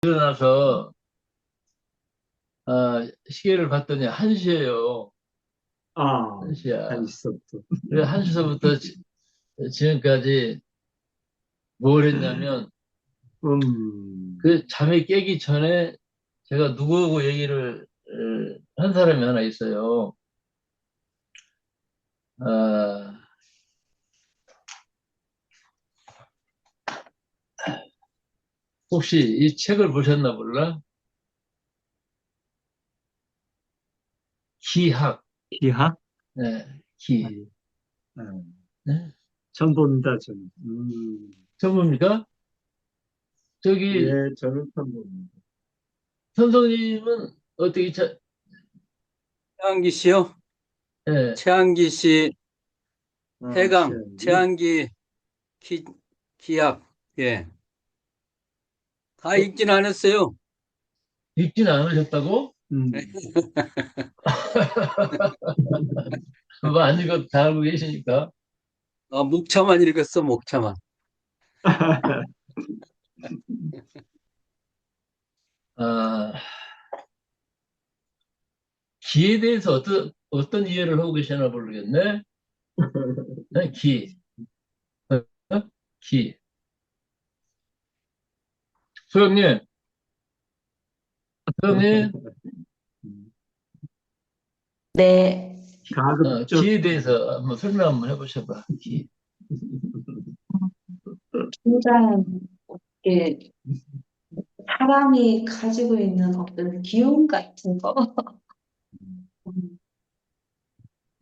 일어나서 시계를 봤더니 1시예요. 아, 1시야. 한시서부터. 그래 1시서부터 지금까지 뭘 했냐면 그 잠이 깨기 전에 제가 누구하고 얘기를 한 사람이 하나 있어요. 아, 혹시 이 책을 보셨나 몰라? 기학. 기하? 네, 기. 아니, 음, 네? 처음 봅니다, 저는. 전부입니까? 저기 예, 저는 처음 봅니다. 선생님은 어떻게 최한기 씨요? 예, 최한기 씨, 해강, 최연기. 최한기 기, 기약, 예. 다 어, 읽진 않았어요. 읽진 않으셨다고? 음, 그거 안 읽어도 다 알고 계시니까. 목차만 읽었어, 목차만. 아, 기에 대해서 어떤 이해를 하고 계시나 모르겠네. 네, 기, 어? 기. 소영님, 소영님, 네, 가급적, 기에 대해서 한번 설명 한번 해보셔봐. 기. 굉장히 이게 사람이 가지고 있는 어떤 기운 같은 거, 음,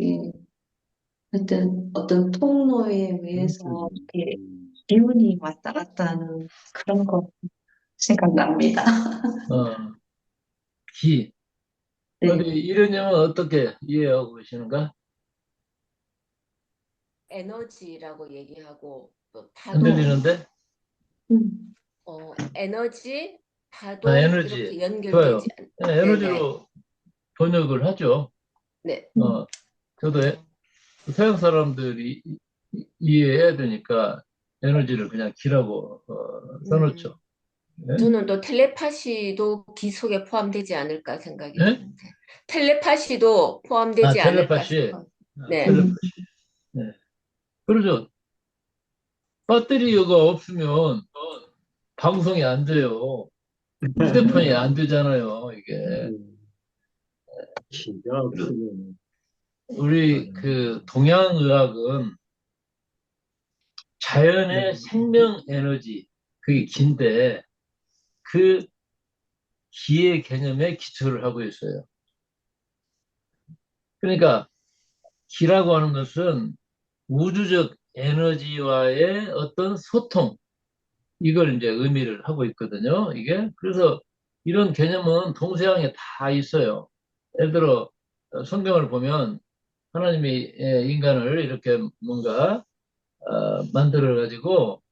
예, 어떤 통로에 의해서 이렇게 기운이 왔다 갔다 하는 그런 거 생각납니다. 어, 기. 우리 네, 이런님은 어떻게 이해하고 계시는가? 에너지라고 얘기하고 또 안 파동, 들리는데? 음, 에너지, 파동 에너지. 이렇게 좋아요. 연결되지 네, 네네. 에너지로 번역을 하죠. 네. 어, 저도 서양 사람들이 이해해야 되니까 에너지를 그냥 기라고 음, 써놓죠. 네? 저는 또 텔레파시도 기 속에 포함되지 않을까 생각이 네? 드는데 텔레파시도 포함되지 않을까 텔레파시. 생각. 네. 음, 텔레파시. 네. 그러죠. 배터리가 없으면 방송이 안 돼요. 휴대폰이 안 되잖아요, 이게. 기가 없으면, 우리 그 동양의학은 자연의 생명 에너지, 그게 기인데 그 기의 개념에 기초를 하고 있어요. 그러니까 기라고 하는 것은 우주적 에너지와의 어떤 소통, 이걸 이제 의미를 하고 있거든요. 이게. 그래서 이런 개념은 동서양에 다 있어요. 예를 들어, 성경을 보면 하나님이 인간을 이렇게 뭔가, 만들어가지고,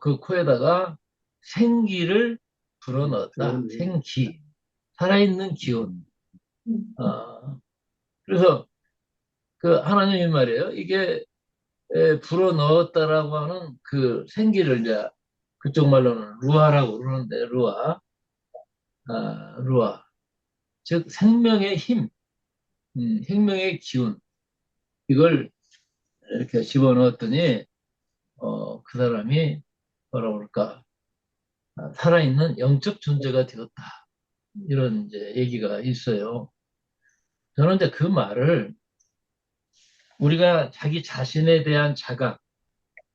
그 코에다가 생기를 불어넣었다. 그러네. 생기. 살아있는 기운. 음, 그래서 그 하나님이 말이에요. 이게 불어넣었다라고 하는 그 생기를 이제 그쪽 말로는 루아라고 그러는데, 루아. 즉, 생명의 힘, 생명의 기운. 이걸 이렇게 집어넣었더니, 그 사람이 뭐라 그럴까, 살아있는 영적 존재가 되었다. 이런 이제 얘기가 있어요. 저는 이제 그 말을 우리가 자기 자신에 대한 자각,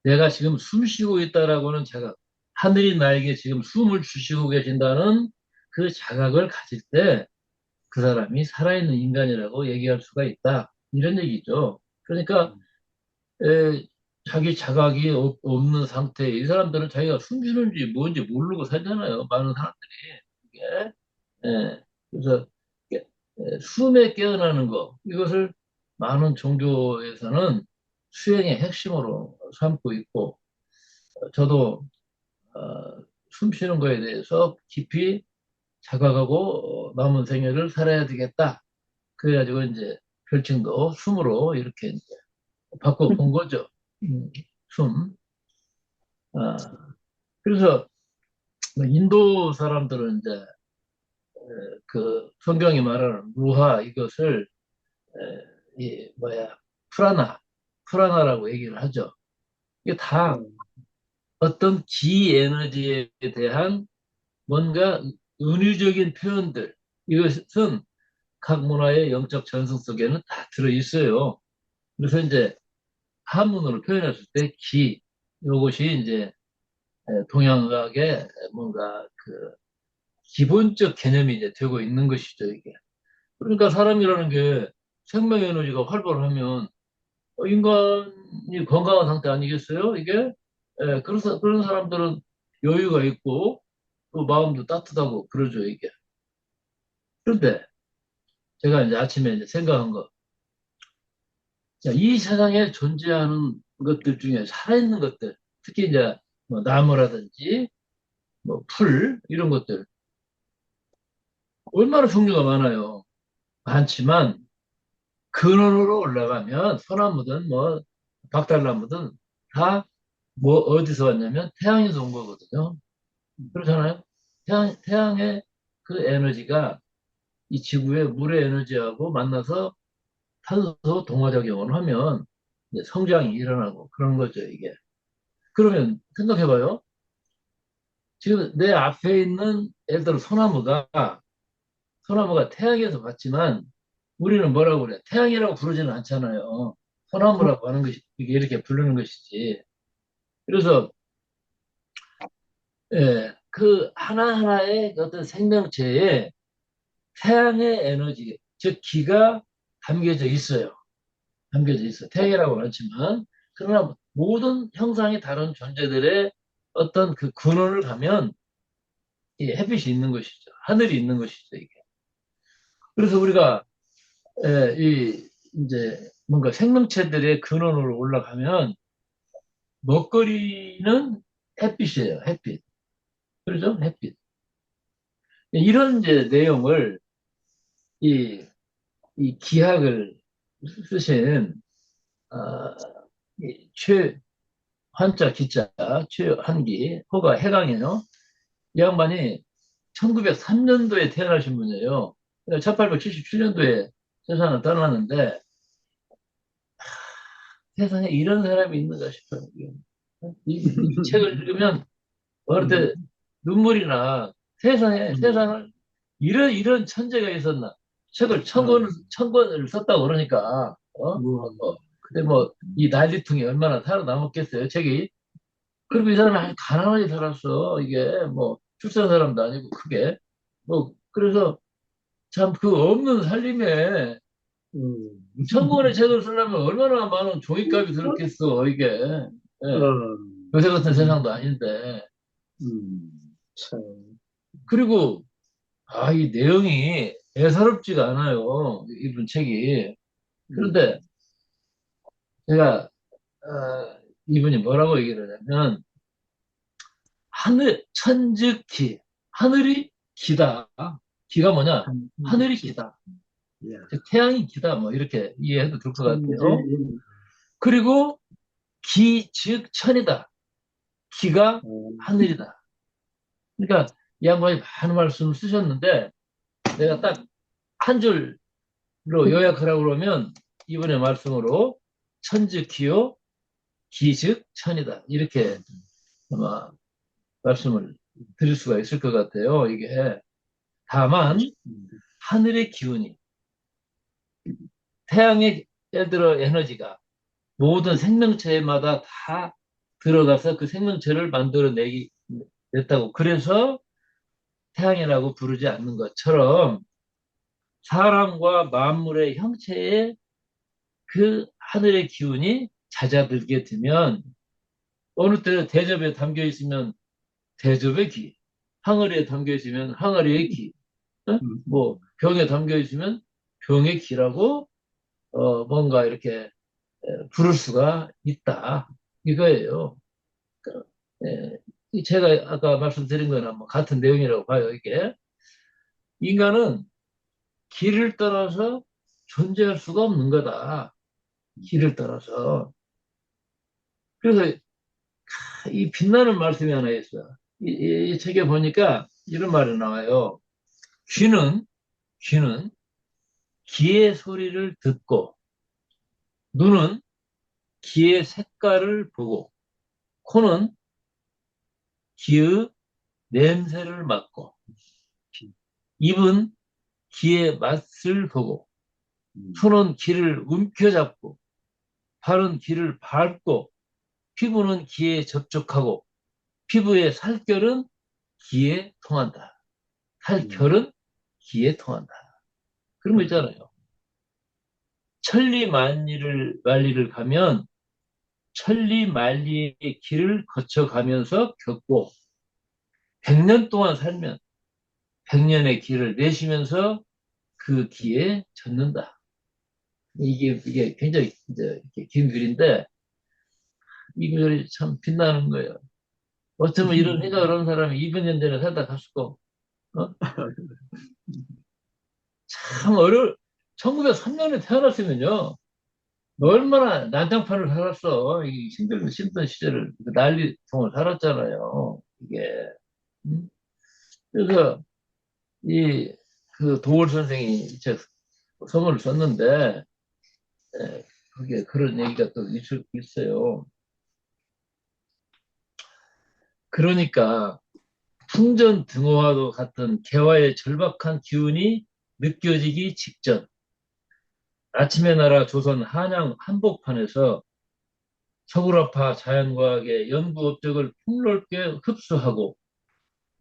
내가 지금 숨 쉬고 있다라고 하는 자각, 하늘이 나에게 지금 숨을 주시고 계신다는 그 자각을 가질 때 그 사람이 살아있는 인간이라고 얘기할 수가 있다. 이런 얘기죠. 그러니까 자기 자각이 없는 상태, 이 사람들은 자기가 숨쉬는지 뭔지 모르고 살잖아요. 많은 사람들이. 이게. 그래서 숨에 깨어나는 거, 이것을 많은 종교에서는 수행의 핵심으로 삼고 있고, 저도 숨 쉬는 거에 대해서 깊이 자각하고 남은 생애를 살아야 되겠다. 그래가지고 이제 별칭도 숨으로 이렇게 이제 바꿔본 거죠. 숨. 아, 그래서 뭐 인도 사람들은 이제 그 성경이 말하는 루하 이것을 이 뭐야 프라나라고 얘기를 하죠. 이게 다 어떤 기 에너지에 대한 뭔가 은유적인 표현들 이것은 각 문화의 영적 전승 속에는 다 들어 있어요. 그래서 이제 한문으로 표현했을 때 기, 이것이 이제 동양학의 뭔가 그 기본적 개념이 이제 되고 있는 것이죠, 이게. 그러니까 사람이라는 게 생명 에너지가 활발하면 인간이 건강한 상태 아니겠어요, 이게? 그래서 그런 사람들은 여유가 있고 또 마음도 따뜻하고 그러죠, 이게. 그런데 제가 이제 아침에 이제 생각한 거, 자, 이 세상에 존재하는 것들 중에 살아있는 것들, 특히 이제 뭐 나무라든지 뭐 풀, 이런 것들, 얼마나 종류가 많아요. 많지만, 근원으로 올라가면, 소나무든 뭐, 박달나무든 다 뭐 어디서 왔냐면 태양에서 온 거거든요. 그렇잖아요. 태양의 그 에너지가 이 지구의 물의 에너지하고 만나서 탄소 동화작용을 하면 이제 성장이 일어나고 그런 거죠, 이게. 그러면 생각해봐요. 지금 내 앞에 있는 예를 들어 소나무가 태양에서 봤지만 우리는 뭐라고 그래? 태양이라고 부르지는 않잖아요. 소나무라고 하는 것이 이게 이렇게 부르는 것이지. 그래서 그 하나하나의 어떤 생명체에 태양의 에너지, 즉 기가 담겨져 있어요. 담겨져 있어. 태양이라고는 않지만 그러나 모든 형상이 다른 존재들의 어떤 그 근원을 가면 이 햇빛이 있는 것이죠. 하늘이 있는 것이죠, 이게. 그래서 우리가 이 이제 뭔가 생명체들의 근원으로 올라가면 먹거리는 햇빛이에요, 햇빛. 그렇죠? 햇빛. 이런 이제 내용을 이, 이 기학을 쓰신 어, 이 한자 기자 최한기 호가 해강이에요. 이 양반이 1903년도에 태어나신 분이에요. 1877년도에 세상을 떠났는데 세상에 이런 사람이 있는가 싶어요. 이 책을 읽으면 어릴 때 눈물이 나. 세상을 이런 천재가 있었나. 책을 천 권을 썼다고 그러니까 근데 뭐 이 난리통이 얼마나 살아남았겠어요, 책이. 그리고 이 사람이 아주 가난하게 살았어. 이게 뭐 출세한 사람도 아니고 크게. 뭐 그래서 참 그 없는 살림에 천 권의 책을 쓰려면 얼마나 많은 종이값이 들었겠어, 이게. 예. 요새 같은 세상도 아닌데. 참. 그리고, 이 내용이 애사롭지가 않아요. 이분 책이. 그런데 제가, 이분이 뭐라고 얘기를 하냐면, 천즉기. 하늘이 기다. 기가 뭐냐? 하늘이 기다. 예. 즉, 태양이 기다. 뭐, 이렇게 이해해도 될 것 같아요. 천지. 그리고 즉 천이다. 기가 하늘이다. 그러니까 이 양반이 많은 말씀을 쓰셨는데 내가 딱 한 줄로 요약하라고 그러면 이번의 말씀으로 천즉 기요 기즉 천이다. 이렇게 아마 말씀을 드릴 수가 있을 것 같아요. 이게 다만 하늘의 기운이 태양의 예를 들어 에너지가 모든 생명체마다 다 들어가서 그 생명체를 냈다고. 그래서 태양이라고 부르지 않는 것처럼 사람과 만물의 형체에 그 하늘의 기운이 잦아들게 되면 어느 때 대접에 담겨 있으면 대접의 기, 항아리에 담겨 있으면 항아리의 기, 뭐 병에 담겨 있으면 병의 기라고 뭔가 이렇게 부를 수가 있다. 이거예요. 제가 아까 말씀드린 거랑 뭐 같은 내용이라고 봐요, 이게. 인간은 길을 떠나서 존재할 수가 없는 거다. 길을 떠나서. 그래서 이 빛나는 말씀이 하나 있어요. 이 책에 보니까 이런 말이 나와요. 귀는 귀의 소리를 듣고, 눈은 귀의 색깔을 보고, 코는 귀의 냄새를 맡고, 입은 귀의 맛을 보고, 손은 귀를 움켜잡고, 발은 귀를 밟고, 피부는 귀에 접촉하고, 피부의 살결은 귀에 통한다. 살결은 귀에 통한다. 그런 거 있잖아요. 천리만리를 가면 천리만리의 길을 거쳐가면서 겪고 100년 동안 살면 100년의 길을 내쉬면서 그 길에 젖는다. 이게 굉장히 이제 이렇게 긴 글인데 이 글이 참 빛나는 거예요. 어쩌면 이런 생각을 하는 사람이 200년 전에 살다 갔었고, 어? 참 1903년에 태어났으면요. 얼마나 난장판을 살았어. 이 힘든 시절을, 그 난리통을 살았잖아요. 이게. 음? 그래서, 그 도월 선생이 제 성을 썼는데, 그게 그런 얘기가 또 있어요. 그러니까, 풍전등화와도 같은 개화의 절박한 기운이 느껴지기 직전, 아침의 나라 조선 한양 한복판에서 서구라파 자연과학의 연구 업적을 폭넓게 흡수하고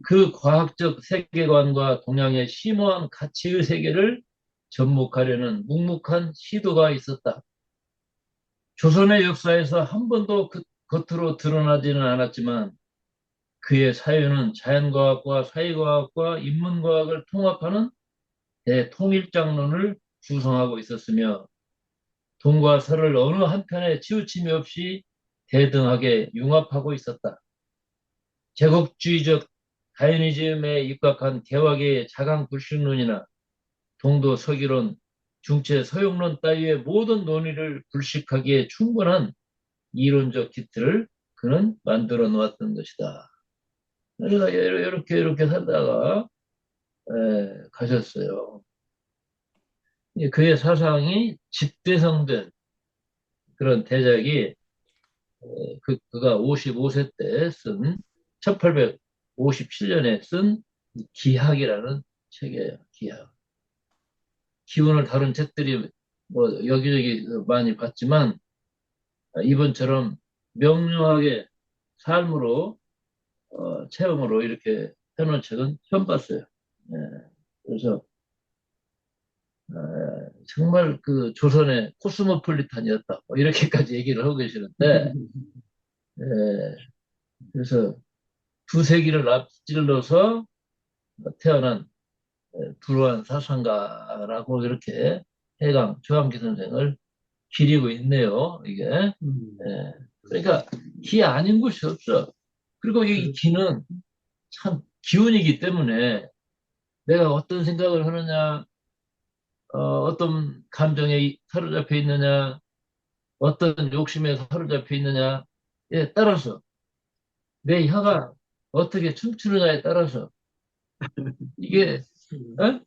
그 과학적 세계관과 동양의 심오한 가치의 세계를 접목하려는 묵묵한 시도가 있었다. 조선의 역사에서 한 번도 겉으로 드러나지는 않았지만 그의 사유는 자연과학과 사회과학과 인문과학을 통합하는 대통일장론을 구성하고 있었으며 동과 서를 어느 한편에 치우침이 없이 대등하게 융합하고 있었다. 제국주의적 다이니즘에 입각한 개화계의 자강불식론이나 동도 서기론, 중체 서용론 따위의 모든 논의를 불식하기에 충분한 이론적 기틀을 그는 만들어 놓았던 것이다. 그러니까 이렇게 살다가 가셨어요. 그의 사상이 집대성된 그런 대작이 그가 55세 때 쓴 1857년에 쓴 기학이라는 책이에요. 기학. 기운을 다룬 책들이 뭐 여기저기 많이 봤지만 이번처럼 명료하게 삶으로 체험으로 이렇게 해놓은 책은 처음 봤어요. 예, 그래서 정말 그 조선의 코스모폴리탄이었다. 뭐 이렇게까지 얘기를 하고 계시는데 예, 그래서 두 세기를 앞질러서 태어난 불우한 사상가라고 이렇게 해강 조항기 선생을 기리고 있네요. 이게. 예. 그러니까 기 아닌 곳이 없어. 그리고 이 기는 참 기운이기 때문에 내가 어떤 생각을 하느냐, 어떤 감정에 사로잡혀 있느냐, 어떤 욕심에 사로잡혀 있느냐에 따라서 내 혀가 어떻게 춤추느냐에 따라서 이게 어?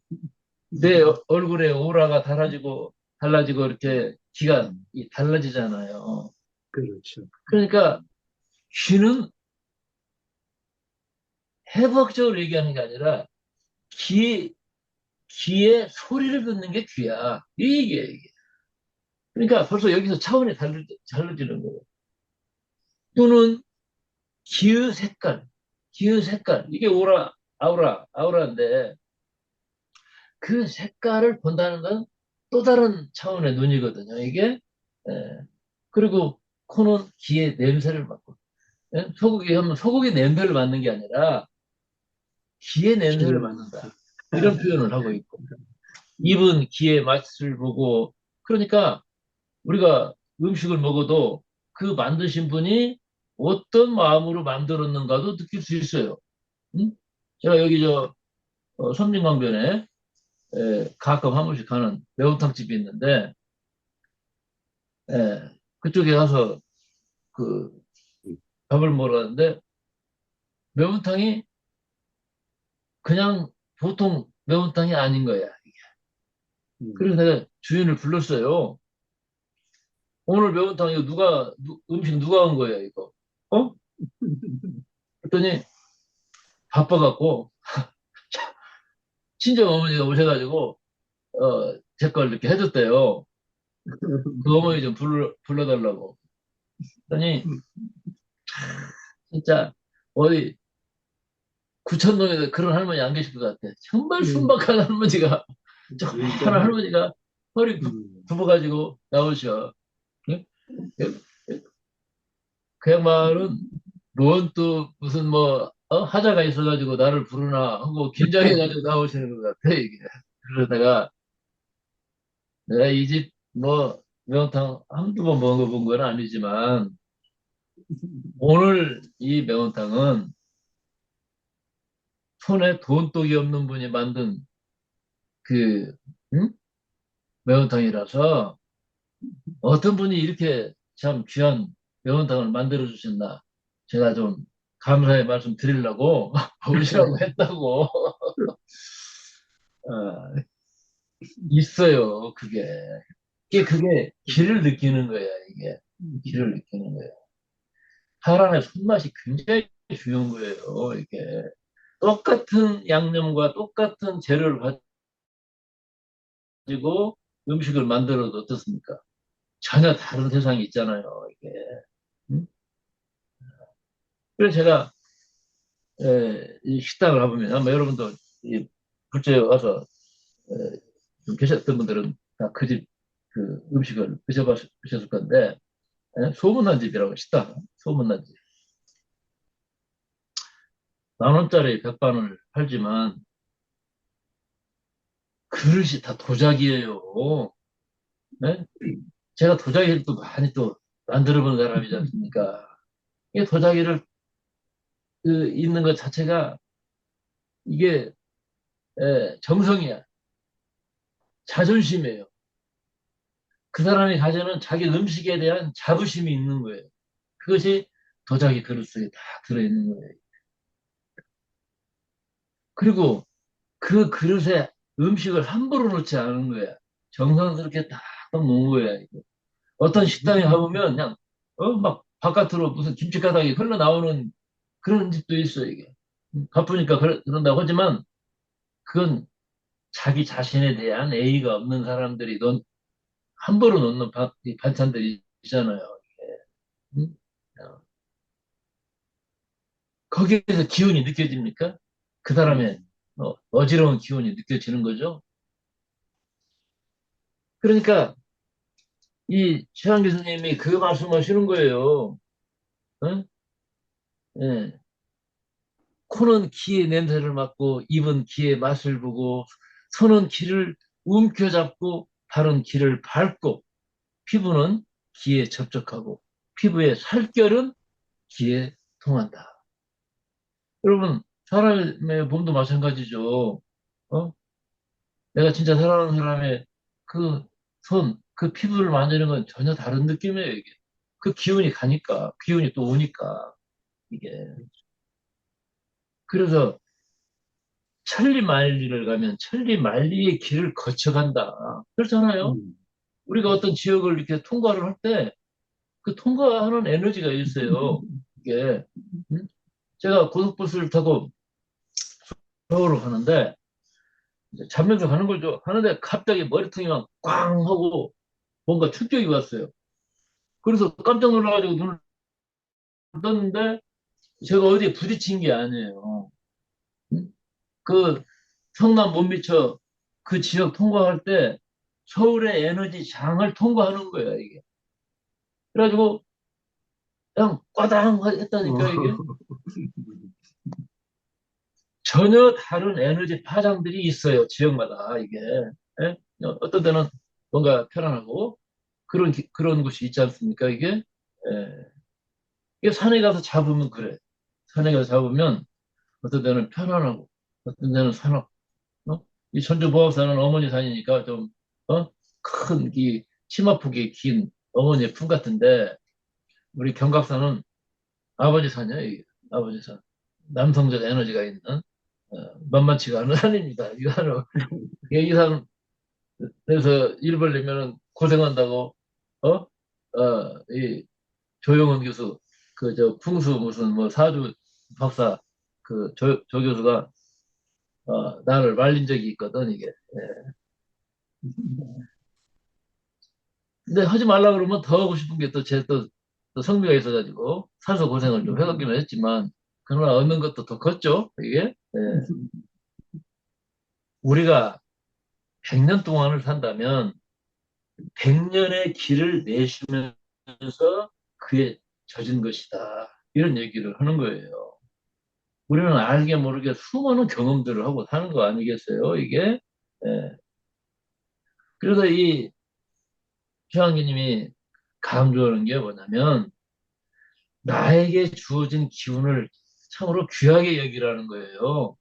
내 얼굴에 오라가 달라지고 이렇게 기가 달라지잖아요. 그렇죠. 그러니까 귀는 해부학적으로 얘기하는 게 아니라 귀의 소리를 듣는 게 귀야. 이게. 그러니까 벌써 여기서 차원이 달라지는 거예요. 또는 기의 색깔. 이게 아우라인데 그 색깔을 본다는 건 또 다른 차원의 눈이거든요. 이게. 예. 그리고 코는 귀의 냄새를 맡고 예? 소고기 하면 소고기 냄새를 맡는 게 아니라 귀의 냄새를 맡는다. 이런 표현을 하고 있고 입은 귀의 맛을 보고 그러니까 우리가 음식을 먹어도 그 만드신 분이 어떤 마음으로 만들었는가도 느낄 수 있어요. 응? 제가 여기 섬진강변에 가끔 한 번씩 가는 매운탕 집이 있는데 그쪽에 가서 그 밥을 먹으러 갔는데 매운탕이 그냥 보통 매운탕이 아닌 거야. 그래서 내가 주인을 불렀어요. 오늘 매운탕 이거 음식 누가 한 거야, 이거? 어? 그랬더니 바빠갖고, 친정 어머니가 오셔가지고, 제 걸 이렇게 해줬대요. 그 어머니 좀 불러달라고. 그랬더니, 진짜, 어디, 구천동에 그런 할머니 안 계실 것 같아. 정말 순박한 할머니가, 조그마한 할머니가 허리 굽어가지고 나오셔. 응? 그 양반은 뭔 또 무슨 뭐 하자가 있어가지고 나를 부르나 하고 긴장해가지고 나오시는 것 같아 이게. 그러다가 내가 이 집 뭐 매운탕 한두 번 먹어본 건 아니지만 오늘 이 매운탕은 손에 돈독이 없는 분이 만든 그 응? 매운탕이라서 어떤 분이 이렇게 참 귀한 매운탕을 만들어 주셨나 제가 좀 감사의 말씀 드리려고 오시라고 했다고. 어, 있어요, 그게. 그게 길을 느끼는 거야, 이게. 길을 느끼는 거야. 사람의 손맛이 굉장히 중요한 거예요, 이게. 똑같은 양념과 똑같은 재료를 가지고 음식을 만들어도 어떻습니까? 전혀 다른 세상이 있잖아요, 이게. 음? 그래서 제가, 이 식당을 가보면, 아마 여러분도 이 불주에 와서, 좀 계셨던 분들은 다 그 집, 그 음식을 드셔보셨을 건데, 소문난 집이라고 식당, 소문난 집. 10,000원짜리 백반을 팔지만 그릇이 다 도자기예요. 네? 제가 도자기를 또 많이 또 만들어 본 사람이지 않습니까? 이 도자기를 있는 것 자체가 이게 정성이야. 자존심이에요. 그 사람이 가지는 자기 음식에 대한 자부심이 있는 거예요. 그것이 도자기 그릇 속에 다 들어있는 거예요. 그리고 그 그릇에 음식을 함부로 넣지 않은 거야. 정성스럽게 딱 놓은 거야. 어떤 식당에 가보면 그냥 막 바깥으로 무슨 김치가닥이 흘러나오는 그런 집도 있어 이게. 바쁘니까 그런다고 하지만 그건 자기 자신에 대한 예의가 없는 사람들이 함부로 놓는 이 반찬들이 있잖아요. 음? 어, 거기에서 기운이 느껴집니까? 그 사람의 어지러운 기운이 느껴지는 거죠. 그러니까 이 최한 교수님이 그 말씀하시는 거예요. 어? 예. 코는 기의 냄새를 맡고 입은 기의 맛을 보고 손은 기를 움켜잡고 발은 기를 밟고 피부는 기에 접촉하고 피부의 살결은 기에 통한다. 여러분 사람의 몸도 마찬가지죠. 어? 내가 진짜 사랑하는 사람의 그 그 피부를 만지는 건 전혀 다른 느낌이에요, 이게. 그 기운이 가니까, 기운이 또 오니까, 이게. 그래서 천리만리를 가면 천리만리의 길을 거쳐간다. 그렇잖아요. 우리가 어떤 지역을 이렇게 통과를 할 때 그 통과하는 에너지가 있어요. 이게 제가 고속버스를 타고 서울을 가는데 이제 자면서 가는 거죠. 가는데 갑자기 머리통이 막 꽝 하고 뭔가 충격이 왔어요. 그래서 깜짝 놀라가지고 눈을 떴는데 제가 어디에 부딪힌 게 아니에요. 그 성남 못 미쳐 그 지역 통과할 때 서울의 에너지 장을 통과하는 거야, 이게. 그래가지고 그냥 꽈당 했다니까, 이게. 전혀 다른 에너지 파장들이 있어요, 지역마다, 이게. 예? 어떤 데는 뭔가 편안하고 그런 곳이 있지 않습니까, 이게? 예. 이게 산에 가서 잡으면 그래. 산에 가서 잡으면 어떤 데는 편안하고 어떤 데는 산악. 이 천주보합산은 어머니 산이니까 좀, 큰, 치마폭이 긴 어머니의 품 같은데, 우리 경각산은 아버지 산이야, 이게. 아버지 산. 남성적 에너지가 있는 만만치가 않은 산입니다. 이거는 이상 그래서 일 벌리면 고생한다고 이 조용원 교수 그 저 풍수 무슨 뭐 사주 박사 그 조 교수가 나를 말린 적이 있거든 이게. 예. 근데 하지 말라 그러면 더 하고 싶은 게 또 제 또 성미가 있어가지고 사서 고생을 좀 해가기는 했지만 그러나 얻는 것도 더 컸죠 이게. 예. 우리가 100년 동안을 산다면 100년의 길을 내쉬면서 그에 젖은 것이다. 이런 얘기를 하는 거예요. 우리는 알게 모르게 수많은 경험들을 하고 사는 거 아니겠어요, 이게? 예. 그래서 이 최한기님이 강조하는 게 뭐냐면, 나에게 주어진 기운을 참으로 귀하게 여기라는 거예요.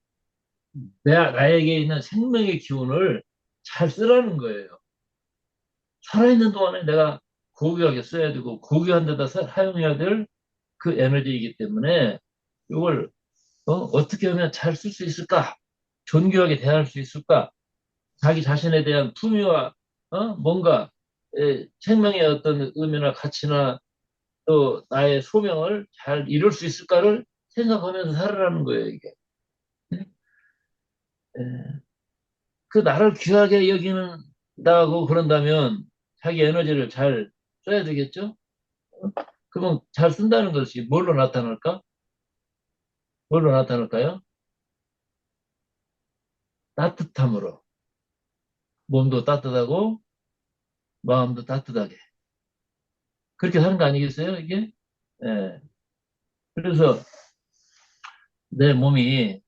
나에게 있는 생명의 기운을 잘 쓰라는 거예요. 살아있는 동안에 내가 고귀하게 써야 되고, 고귀한 데다 사용해야 될 그 에너지이기 때문에, 이걸 어떻게 하면 잘 쓸 수 있을까? 존귀하게 대할 수 있을까? 자기 자신에 대한 품위와 뭔가 생명의 어떤 의미나 가치나 또 나의 소명을 잘 이룰 수 있을까를 생각하면서 살아라는 거예요, 이게. 예. 그 나를 귀하게 여기는다고 그런다면 자기 에너지를 잘 써야 되겠죠? 그러면 잘 쓴다는 것이 뭘로 나타날까? 뭘로 나타날까요? 따뜻함으로. 몸도 따뜻하고 마음도 따뜻하게. 그렇게 사는 거 아니겠어요, 이게? 예. 그래서 내 몸이,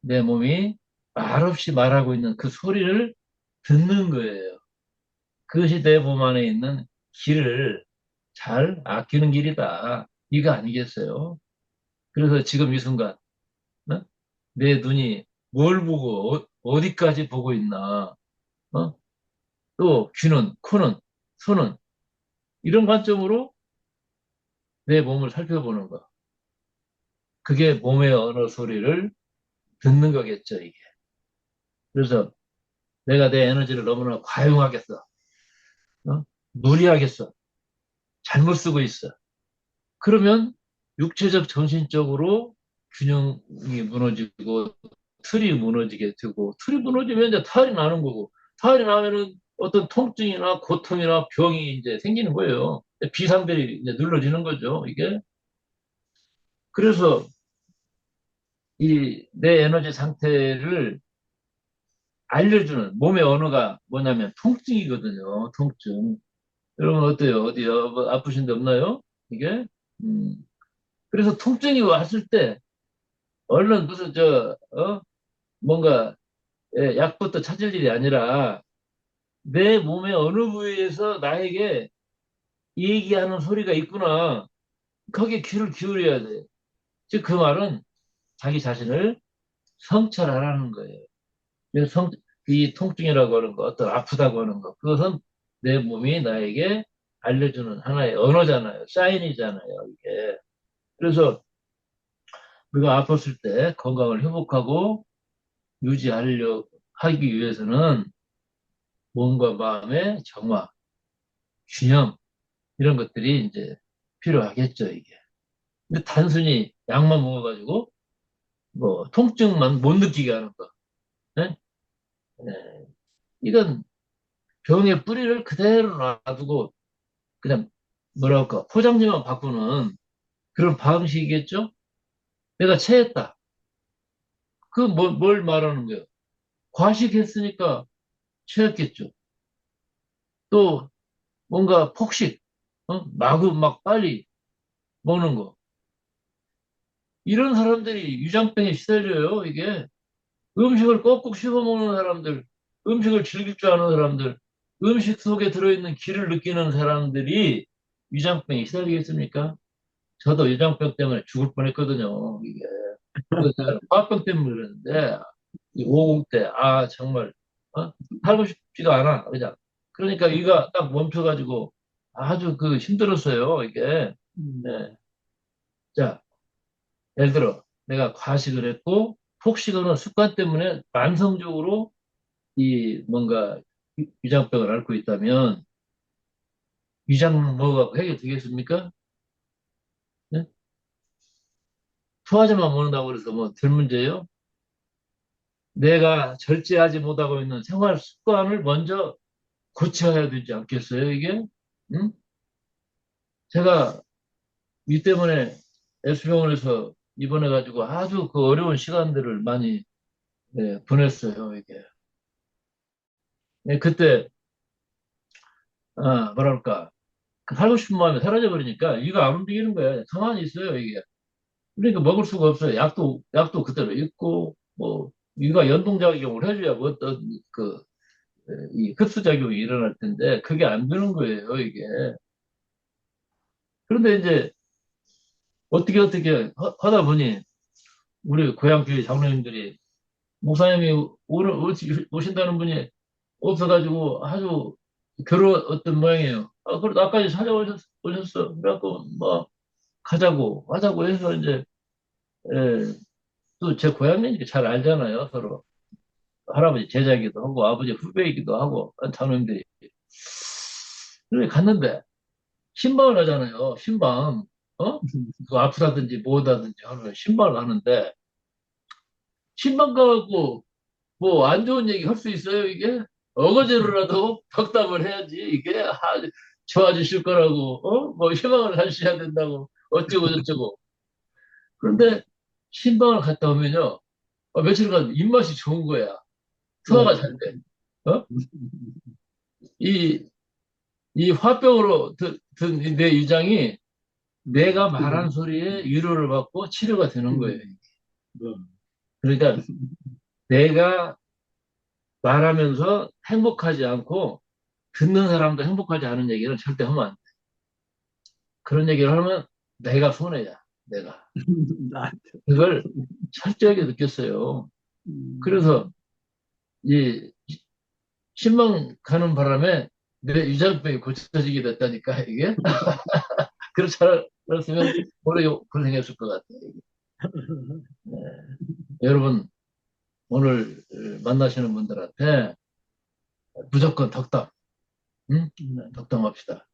내 몸이 말없이 말하고 있는 그 소리를 듣는 거예요. 그것이 내 몸 안에 있는 길을 잘 아끼는 길이다. 이거 아니겠어요? 그래서 지금 이 순간, 어? 내 눈이 뭘 보고, 어디까지 보고 있나, 또 귀는, 코는, 손은, 이런 관점으로 내 몸을 살펴보는 거. 그게 몸의 언어 소리를 듣는 거겠죠, 이게. 그래서 내가 내 에너지를 너무나 과용하게 써. 무리하게 써. 잘못 쓰고 있어. 그러면 육체적, 정신적으로 균형이 무너지고 틀이 무너지게 되고 틀이 무너지면 이제 탈이 나는 거고 탈이 나면은 어떤 통증이나 고통이나 병이 이제 생기는 거예요. 비상벨이 이제 눌러지는 거죠, 이게. 그래서 이 내 에너지 상태를 알려주는 몸의 언어가 뭐냐면 통증이거든요, 통증. 여러분 어때요? 어디요? 뭐 아프신 데 없나요? 이게? 음. 그래서 통증이 왔을 때 얼른 무슨 뭔가 약부터 찾을 일이 아니라 내 몸의 어느 부위에서 나에게 얘기하는 소리가 있구나. 거기에 귀를 기울여야 돼. 즉 그 말은 자기 자신을 성찰하라는 거예요. 그래서 이 통증이라고 하는 거, 어떤 아프다고 하는 거, 그것은 내 몸이 나에게 알려주는 하나의 언어잖아요. 사인이잖아요, 이게. 그래서 우리가 아팠을 때 건강을 회복하고 하기 위해서는 몸과 마음의 정화, 균형, 이런 것들이 이제 필요하겠죠, 이게. 근데 단순히 약만 먹어가지고, 뭐, 통증만 못 느끼게 하는 거. 네? 네. 이건 병의 뿌리를 그대로 놔두고, 그냥, 뭐랄까, 포장지만 바꾸는 그런 방식이겠죠? 내가 체했다. 뭘 말하는 거예요? 과식했으니까 체했겠죠. 또, 뭔가 폭식, 마구 막 빨리 먹는 거. 이런 사람들이 위장병에 시달려요, 이게. 음식을 꼭꼭 씹어 먹는 사람들, 음식을 즐길 줄 아는 사람들, 음식 속에 들어있는 기를 느끼는 사람들이 위장병에 시달리겠습니까? 저도 위장병 때문에 죽을 뻔했거든요, 이게. 화병 때문에 그랬는데, 이 50대, 정말, 살고 싶지도 않아, 그냥. 그러니까 이가 딱 멈춰가지고 아주 힘들었어요, 이게. 음, 네. 자, 예를 들어, 내가 과식을 했고, 폭식은 습관 때문에 만성적으로 이 뭔가 위장병을 앓고 있다면, 위장 뭐가 해결되겠습니까? 네? 소화제만 먹는다고 그래서 뭐 될 문제예요? 내가 절제하지 못하고 있는 생활 습관을 먼저 고쳐야 되지 않겠어요, 이게? 응? 제가 이 때문에 S병원에서 입원해가지고 아주 그 어려운 시간들을 많이 보냈어요, 이게. 그때, 뭐랄까, 그 살고 싶은 마음이 사라져버리니까 이가 안 움직이는 거예요. 가만히 있어요, 이게. 그러니까 먹을 수가 없어요. 약도 그대로 있고, 뭐, 이가 연동작용을 해줘야 뭐 어떤 그, 이 흡수작용이 일어날 텐데, 그게 안 되는 거예요, 이게. 그런데 이제 어떻게 하다 보니 우리 고향교회 장로님들이 목사님이 오늘 오신다는 분이 없어가지고 아주 괴로웠던 모양이에요. 그래도 아까지 찾아오셨어. 그래갖고 뭐 하자고 해서 이제 또 제 고향이니까 잘 알잖아요, 서로. 할아버지 제자이기도 하고 아버지 후배이기도 하고 장로님들이. 그래 갔는데 신방을 하잖아요. 신방. 어? 그 아프다든지 뭐다든지 하면 신방을 하는데 신방 가고 뭐 안 좋은 얘기 할 수 있어요, 이게? 어거지로라도 덕담을 해야지, 이게. 좋아지실 거라고, 뭐 희망을 가지셔야 된다고, 어쩌고 저쩌고. 그런데 신방을 갔다 오면요, 며칠간 입맛이 좋은 거야. 소화가 잘 돼. 어? 이, 이 화병으로 든 내 위장이 내가 말한 소리에 위로를 받고 치료가 되는 거예요. 그러니까 내가 말하면서 행복하지 않고 듣는 사람도 행복하지 않은 얘기는 절대 하면 안 돼. 그런 얘기를 하면 내가 손해야, 내가. 그걸 철저하게 느꼈어요. 그래서 이 신방 가는 바람에 내 위장병이 고쳐지게 됐다니까, 이게. 그렇지 않았으면 오래 고생했을 것 같아요. 네. 여러분, 오늘 만나시는 분들한테 무조건 덕담, 응? 덕담합시다.